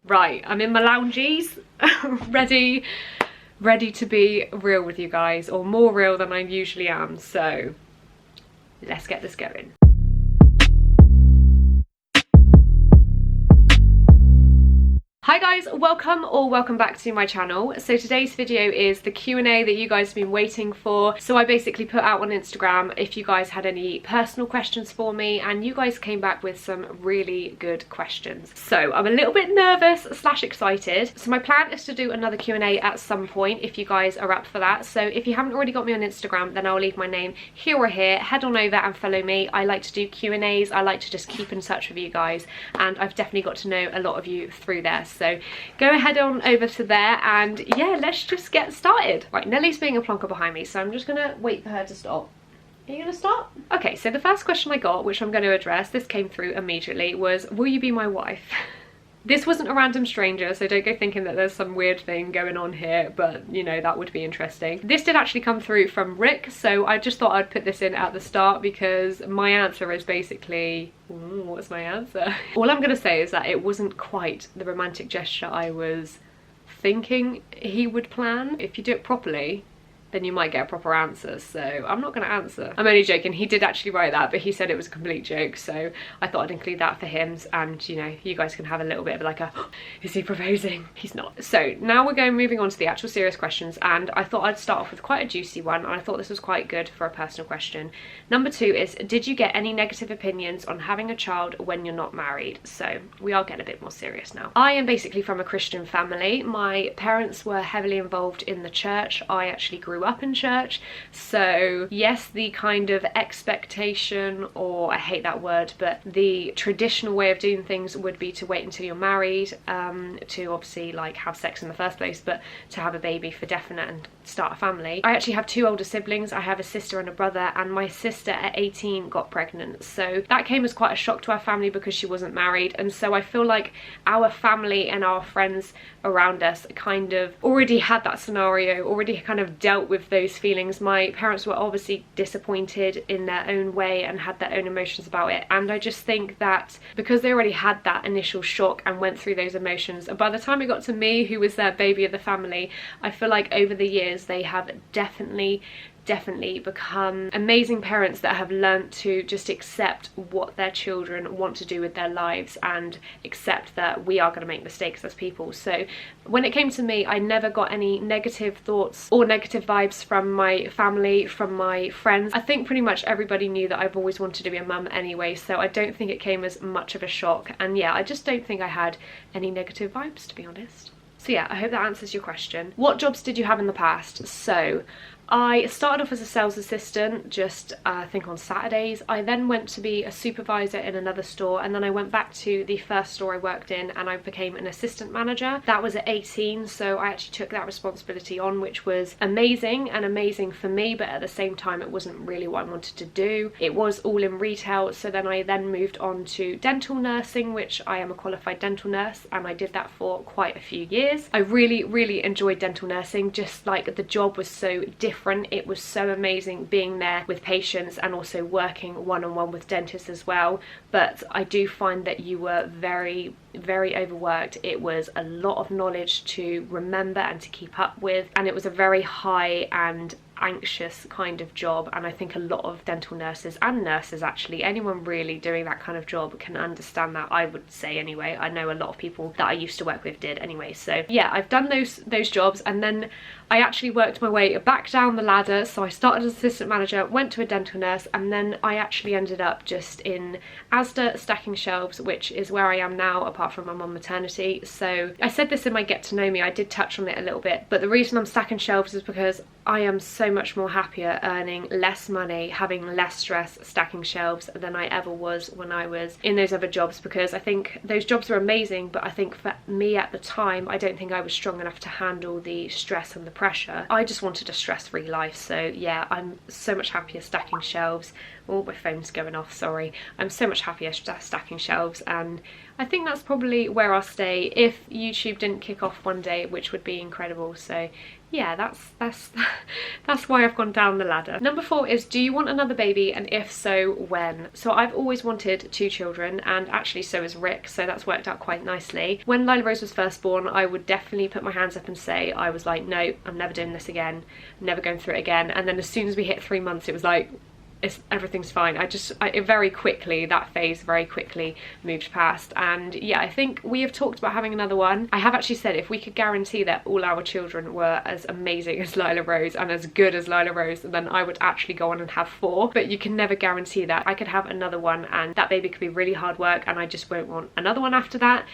Right, I'm in my loungies, ready to be real with you guys, or more real than I usually am, so let's get this going. Hi guys, welcome back to my channel. So today's video is the Q&A that you guys have been waiting for. So I basically put out on Instagram if you guys had any personal questions for me, and you guys came back with some really good questions. So I'm a little bit nervous / excited. So my plan is to do another Q&A at some point if you guys are up for that. So if you haven't already got me on Instagram, then I'll leave my name here or here. Head on over and follow me. I like to do Q&As. I like to just keep in touch with you guys, and I've definitely got to know a lot of you through there. So go ahead on over to there, and yeah, let's just get started. Right, Nellie's being a plonker behind me, so I'm just gonna wait for her to stop. Are you gonna stop? Okay, so the first question I got, which I'm going to address, this came through immediately, was will you be my wife? This wasn't a random stranger, so don't go thinking that there's some weird thing going on here, but you know, that would be interesting. This did actually come through from Rick, so I just thought I'd put this in at the start because my answer is basically, what's my answer? All I'm gonna say is that it wasn't quite the romantic gesture I was thinking he would plan. If you do it properly, then you might get a proper answer, so I'm not gonna answer. I'm only joking, he did actually write that, but he said it was a complete joke, so I thought I'd include that for him, and you know, you guys can have a little bit of like a, is he proposing? He's not. So now we're moving on to the actual serious questions, and I thought I'd start off with quite a juicy one, and I thought this was quite good for a personal question. Number 2 is, did you get any negative opinions on having a child when you're not married? So we are getting a bit more serious now. I am basically from a Christian family. My parents were heavily involved in the church. I actually grew up in church, so yes, the kind of expectation, or I hate that word, but the traditional way of doing things would be to wait until you're married, to obviously like have sex in the first place, but to have a baby for definite and start a family. I actually have 2 older siblings. I have a sister and a brother, and my sister at 18 got pregnant, so that came as quite a shock to our family because she wasn't married. And so I feel like our family and our friends around us kind of already had that scenario, already kind of dealt with those feelings. My parents were obviously disappointed in their own way and had their own emotions about it, and I just think that because they already had that initial shock and went through those emotions, and by the time it got to me, who was their baby of the family, I feel like over the years they have definitely become amazing parents that have learnt to just accept what their children want to do with their lives and accept that we are going to make mistakes as people. So when it came to me, I never got any negative thoughts or negative vibes from my family, from my friends. I think pretty much everybody knew that I've always wanted to be a mum anyway, so I don't think it came as much of a shock, and yeah, I just don't think I had any negative vibes, to be honest. So yeah, I hope that answers your question. What jobs did you have in the past? So I started off as a sales assistant, just I think on Saturdays. I then went to be a supervisor in another store, and then I went back to the first store I worked in and I became an assistant manager. That was at 18, so I actually took that responsibility on, which was amazing for me, but at the same time it wasn't really what I wanted to do. It was all in retail, so then I moved on to dental nursing, which I am a qualified dental nurse, and I did that for quite a few years. I really enjoyed dental nursing, just like the job was so different. It was so amazing being there with patients and also working one-on-one with dentists as well, but I do find that you were very overworked. It was a lot of knowledge to remember and to keep up with, and it was a very high and anxious kind of job, and I think a lot of dental nurses and nurses, actually anyone really doing that kind of job, can understand that, I would say anyway. I know a lot of people that I used to work with did anyway. So yeah, I've done those jobs, and then I actually worked my way back down the ladder. So I started as assistant manager, went to a dental nurse, and then I actually ended up just in Asda stacking shelves, which is where I am now, apart from I'm on maternity. So I said this in my get to know me, I did touch on it a little bit, but the reason I'm stacking shelves is because I am so much more happier earning less money, having less stress stacking shelves than I ever was when I was in those other jobs, because I think those jobs are amazing, but I think for me at the time, I don't think I was strong enough to handle the stress and the pressure. I just wanted a stress-free life. So yeah, I'm so much happier stacking shelves Oh, my phone's going off, sorry. I'm so much happier stacking shelves, and I think that's probably where I'll stay if YouTube didn't kick off one day, which would be incredible. So yeah, that's why I've gone down the ladder. Number 4 is, do you want another baby, and if so, when? So I've always wanted 2 children, and actually so has Rick, so that's worked out quite nicely. When Lila Rose was first born, I would definitely put my hands up and say, I was like, no, I'm never doing this again, I'm never going through it again. And then as soon as we hit 3 months, it was like, everything's fine. It very quickly, that phase very quickly moved past. And yeah, I think we have talked about having another one. I have actually said if we could guarantee that all our children were as amazing as Lila Rose and as good as Lila Rose, then I would actually go on and have 4, but you can never guarantee that. I could have another one and that baby could be really hard work, and I just won't want another one after that.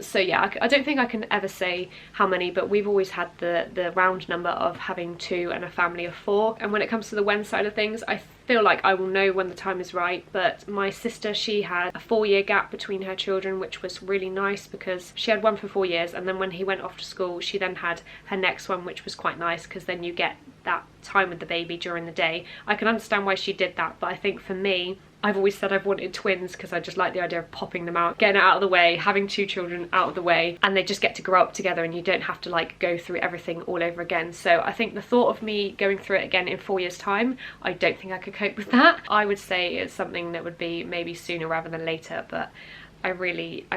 So yeah, I don't think I can ever say how many, but we've always had the round number of having 2 and a family of 4. And when it comes to the when side of things, I feel like I will know when the time is right. But my sister, she had a 4-year gap between her children, which was really nice because she had one for 4 years, and then when he went off to school, she then had her next one, which was quite nice because then you get that time with the baby during the day. I can understand why she did that, but I think for me, I've always said I've wanted twins because I just like the idea of popping them out, getting it out of the way, having 2 children out of the way, and they just get to grow up together and you don't have to like go through everything all over again. So I think the thought of me going through it again in 4 years time, I don't think I could cope with that. I would say it's something that would be maybe sooner rather than later, but I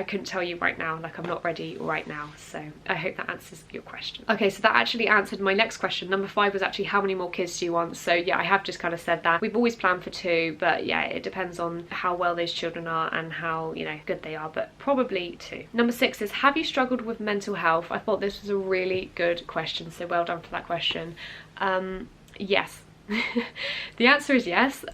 couldn't tell you right now, like I'm not ready right now. So I hope that answers your question. Okay, so that actually answered my next question. Number 5 was actually, how many more kids do you want? So yeah, I have just kind of said that. We've always planned for 2, but yeah, it depends on how well those children are and how, you know, good they are, but probably 2. Number 6 is, have you struggled with mental health? I thought this was a really good question, so well done for that question. Yes. The answer is yes.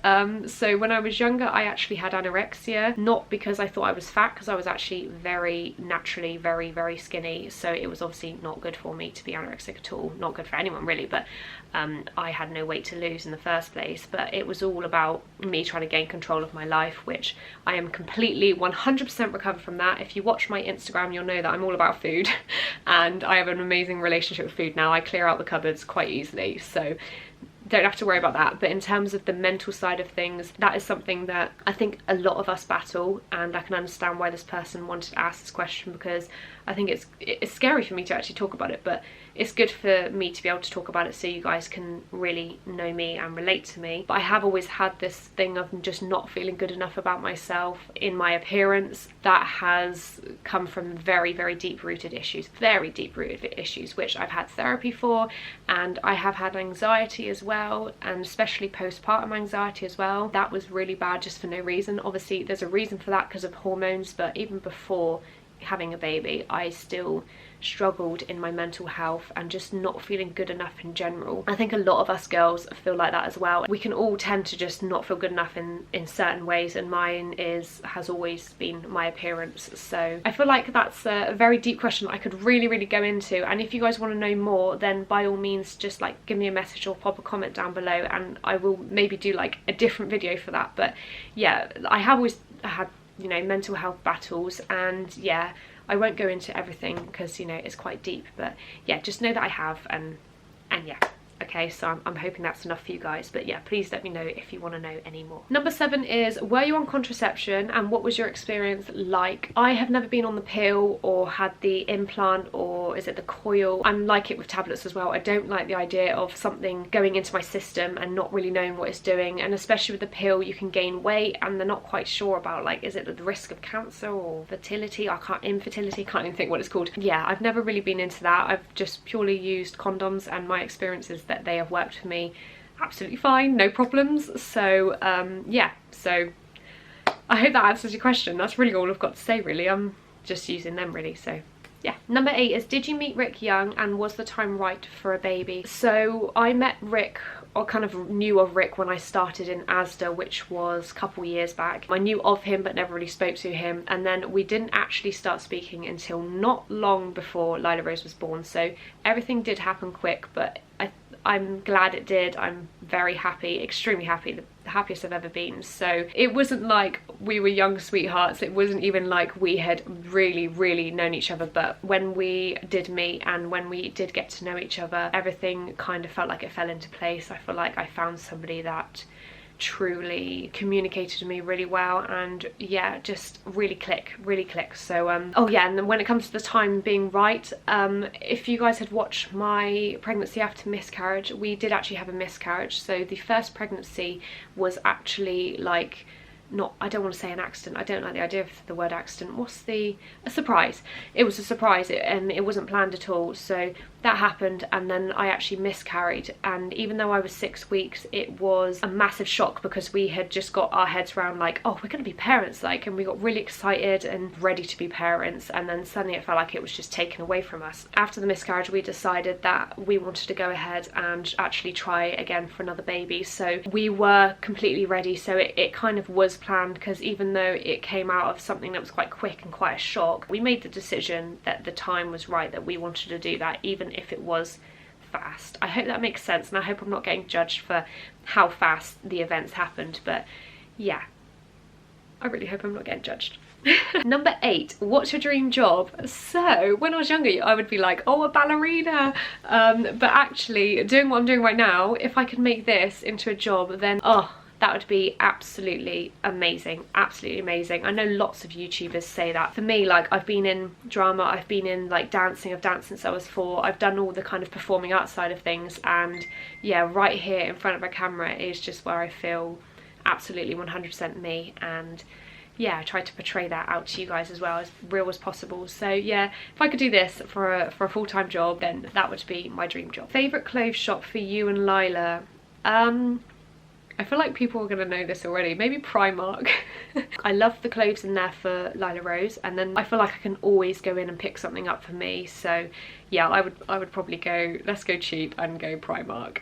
So when I was younger, I actually had anorexia, not because I thought I was fat, because I was actually very naturally very skinny, so it was obviously not good for me to be anorexic at all, not good for anyone really, but I had no weight to lose in the first place. But it was all about me trying to gain control of my life, which I am completely 100% recovered from that. If you watch my Instagram, you'll know that I'm all about food and I have an amazing relationship with food now. I clear out the cupboards quite easily, so don't have to worry about that. But in terms of the mental side of things, that is something that I think a lot of us battle, and I can understand why this person wanted to ask this question, because I think it's scary for me to actually talk about it, but it's good for me to be able to talk about it so you guys can really know me and relate to me. But I have always had this thing of just not feeling good enough about myself in my appearance. That has come from very deep rooted issues, which I've had therapy for, and I have had anxiety as well, and especially postpartum anxiety as well. That was really bad just for no reason. Obviously there's a reason for that because of hormones, but even before having a baby, I still struggled in my mental health and just not feeling good enough in general. I think a lot of us girls feel like that as well. We can all tend to just not feel good enough in certain ways, and mine has always been my appearance. So I feel like that's a very deep question that I could really go into, and if you guys want to know more, then by all means just like give me a message or pop a comment down below and I will maybe do like a different video for that. But yeah, I have always had, you know, mental health battles, and yeah, I won't go into everything because, you know, it's quite deep, but yeah, just know that I have, and yeah. Okay, so I'm hoping that's enough for you guys, but yeah, please let me know if you want to know any more. Number 7 is, were you on contraception and what was your experience like? I have never been on the pill or had the implant, or is it the coil? I'm like it with tablets as well. I don't like the idea of something going into my system and not really knowing what it's doing, and especially with the pill you can gain weight and they're not quite sure about, like, is it the risk of cancer or fertility? Infertility, can't even think what it's called. Yeah, I've never really been into that. I've just purely used condoms, and my experience is that they have worked for me absolutely fine, no problems. So yeah, so I hope that answers your question. That's really all I've got to say really. I'm just using them really, so yeah. Number 8 is, did you meet Rick young and was the time right for a baby? So I met Rick, or kind of knew of Rick, when I started in Asda, which was a couple years back. I knew of him but never really spoke to him, and then we didn't actually start speaking until not long before Lila Rose was born. So everything did happen quick, but I'm glad it did. I'm very happy, extremely happy, the happiest I've ever been. So it wasn't like we were young sweethearts, it wasn't even like we had really known each other, but when we did meet and when we did get to know each other, everything kind of felt like it fell into place. I feel like I found somebody that truly communicated with me really well, and yeah, just really click. So oh yeah, and then when it comes to the time being right, if you guys had watched my pregnancy after miscarriage, we did actually have a miscarriage. So the first pregnancy was actually like, not, I don't want to say an accident, I don't like the idea of the word accident, a surprise. It was a surprise, and it wasn't planned at all. So that happened, and then I actually miscarried, and even though I was 6 weeks, it was a massive shock because we had just got our heads around like, oh, we're gonna be parents, like, and we got really excited and ready to be parents, and then suddenly it felt like it was just taken away from us. After the miscarriage, we decided that we wanted to go ahead and actually try again for another baby. So we were completely ready. So it kind of was planned, because even though it came out of something that was quite quick and quite a shock, we made the decision that the time was right, that we wanted to do that, even if it was fast. I hope that makes sense, and I hope I'm not getting judged for how fast the events happened, but yeah, I really hope I'm not getting judged. Number 8, what's your dream job? So when I was younger, I would be like, oh, a ballerina, but actually doing what I'm doing right now, if I could make this into a job, then oh, that would be absolutely amazing, absolutely amazing. I know lots of YouTubers say that. For me, like, I've been in drama, I've been in like dancing, I've danced since I was 4, I've done all the kind of performing arts side of things, and yeah, right here in front of a camera is just where I feel absolutely 100% me, and yeah, I try to portray that out to you guys as well, as real as possible. So yeah, if I could do this for a full-time job, then that would be my dream job. Favourite clothes shop for you and Lila? I feel like people are going to know this already. Maybe Primark. I love the clothes in there for Lila Rose, and then I feel like I can always go in and pick something up for me. So yeah, I would probably go, let's go cheap and go Primark.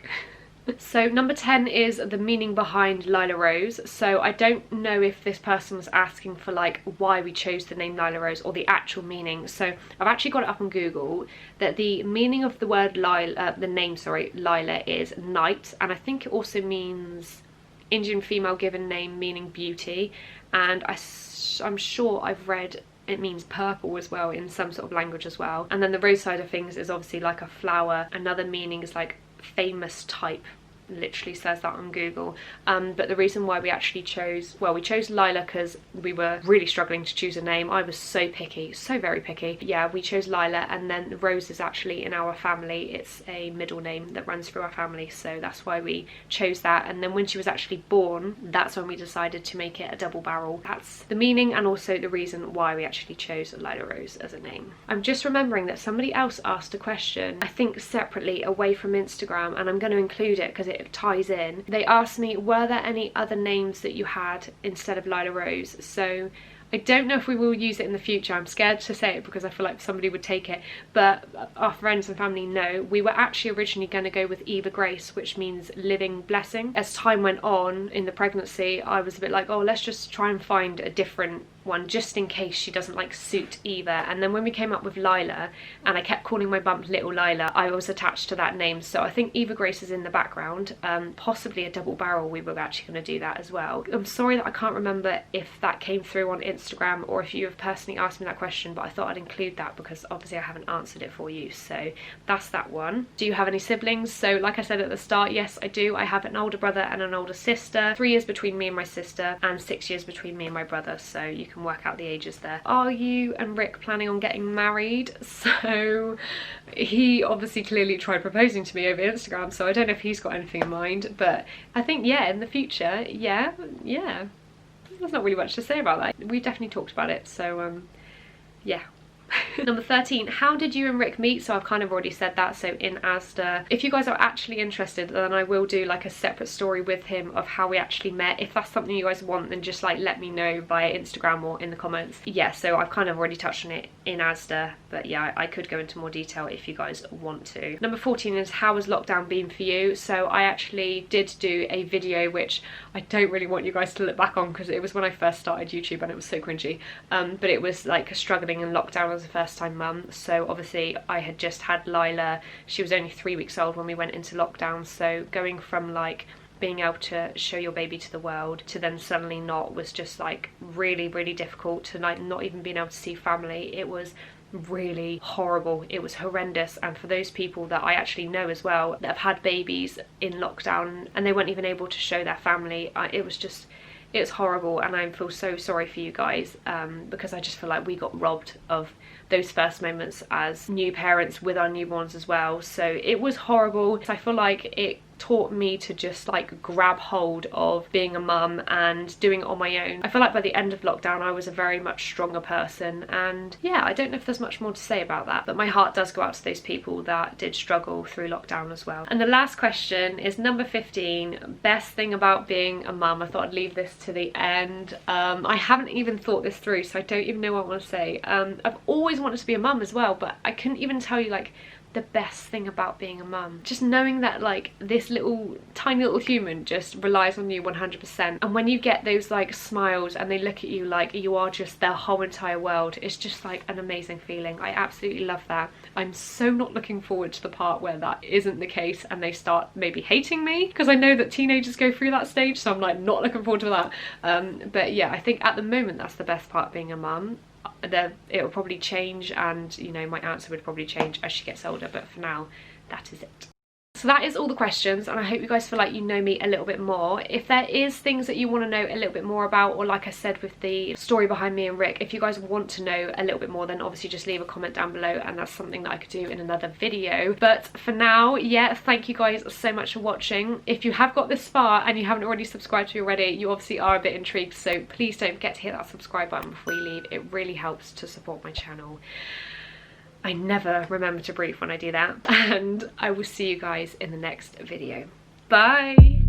So number 10 is the meaning behind Lila Rose. So I don't know if this person was asking for like why we chose the name Lila Rose or the actual meaning. So I've actually got it up on Google, that the meaning of the word Lila, Lila is night, and I think it also means Indian female given name meaning beauty, and I'm sure I've read it means purple as well in some sort of language as well. And then the rose side of things is obviously like a flower. Another meaning is like famous type, literally says that on Google. But the reason why we actually chose, well, we chose Lila because we were really struggling to choose a name. I was so picky, so very picky. Yeah, we chose Lila, and then Rose is actually in our family, it's a middle name that runs through our family, so that's why we chose that. And then when she was actually born, that's when we decided to make it a double barrel. That's the meaning and also the reason why we actually chose Lila Rose as a name. I'm just remembering that somebody else asked a question, I think separately away from Instagram, and I'm going to include it because it ties in. They asked me, were there any other names that you had instead of Lila Rose? So I don't know if we will use it in the future. I'm scared to say it because I feel like somebody would take it, but our friends and family know. We were actually originally going to go with Eva Grace, which means living blessing. As time went on in the pregnancy, I was a bit like, oh, let's just try and find a different one just in case she doesn't like suit Eva. And then when we came up with Lila, and I kept calling my bump Little Lila, I was attached to that name. So I think Eva Grace is in the background, possibly a double barrel. We were actually going to do that as well. I'm sorry that I can't remember if that came through on Instagram or if you have personally asked me that question, but I thought I'd include that because obviously I haven't answered it for you. So that's that one. Do you have any siblings? So like I said at the start, yes I do. I have an older brother and an older sister. 3 years between me and my sister, and 6 years between me and my brother, so you can work out the ages there. Are you and Rick planning on getting married? So he obviously clearly tried proposing to me over Instagram, so I don't know if he's got anything in mind, but I think yeah, in the future, yeah, there's not really much to say about that. We definitely talked about it, so yeah. Number 13, how did you and Rick meet? So I've kind of already said that, so in Asda. If you guys are actually interested, then I will do like a separate story with him of how we actually met. If that's something you guys want, then just like let me know via Instagram or in the comments. Yeah, so I've kind of already touched on it in Asda, but yeah, I could go into more detail if you guys want to. Number 14 is, how has lockdown been for you? So I actually did do a video which I don't really want you guys to look back on because it was when I first started YouTube and it was so cringy, but it was like struggling in lockdown as a first time mum. So obviously I had just had Lila, she was only 3 weeks old when we went into lockdown, so going from like being able to show your baby to the world to then suddenly not was just like really difficult, to like not even being able to see family. It was really horrible. It was horrendous. And for those people that I actually know as well that have had babies in lockdown and they weren't even able to show their family, it's horrible, and I feel so sorry for you guys, because I just feel like we got robbed of those first moments as new parents with our newborns as well. So it was horrible. I feel like it taught me to just like grab hold of being a mum and doing it on my own. I feel like by the end of lockdown I was a very much stronger person, and yeah, I don't know if there's much more to say about that, but my heart does go out to those people that did struggle through lockdown as well. And the last question is number 15, best thing about being a mum. I thought I'd leave this to the end. I haven't even thought this through, so I don't even know what I want to say. I've always wanted to be a mum as well, but I couldn't even tell you like the best thing about being a mum. Just knowing that like this little tiny little human just relies on you 100%, and when you get those like smiles and they look at you like you are just their whole entire world, it's just like an amazing feeling. I absolutely love that. I'm so not looking forward to the part where that isn't the case and they start maybe hating me, because I know that teenagers go through that stage, so I'm like not looking forward to that. But yeah, I think at the moment that's the best part of being a mum. It'll probably change, and you know, my answer would probably change as she gets older, but for now that is it. So that is all the questions, and I hope you guys feel like you know me a little bit more. If there is things that you want to know a little bit more about, or like I said with the story behind me and Rick, if you guys want to know a little bit more, then obviously just leave a comment down below, and that's something that I could do in another video. But for now, yeah, thank you guys so much for watching. If you have got this far and you haven't already subscribed to me already, you obviously are a bit intrigued, so please don't forget to hit that subscribe button before you leave. It really helps to support my channel. I never remember to breathe when I do that, and I will see you guys in the next video. Bye!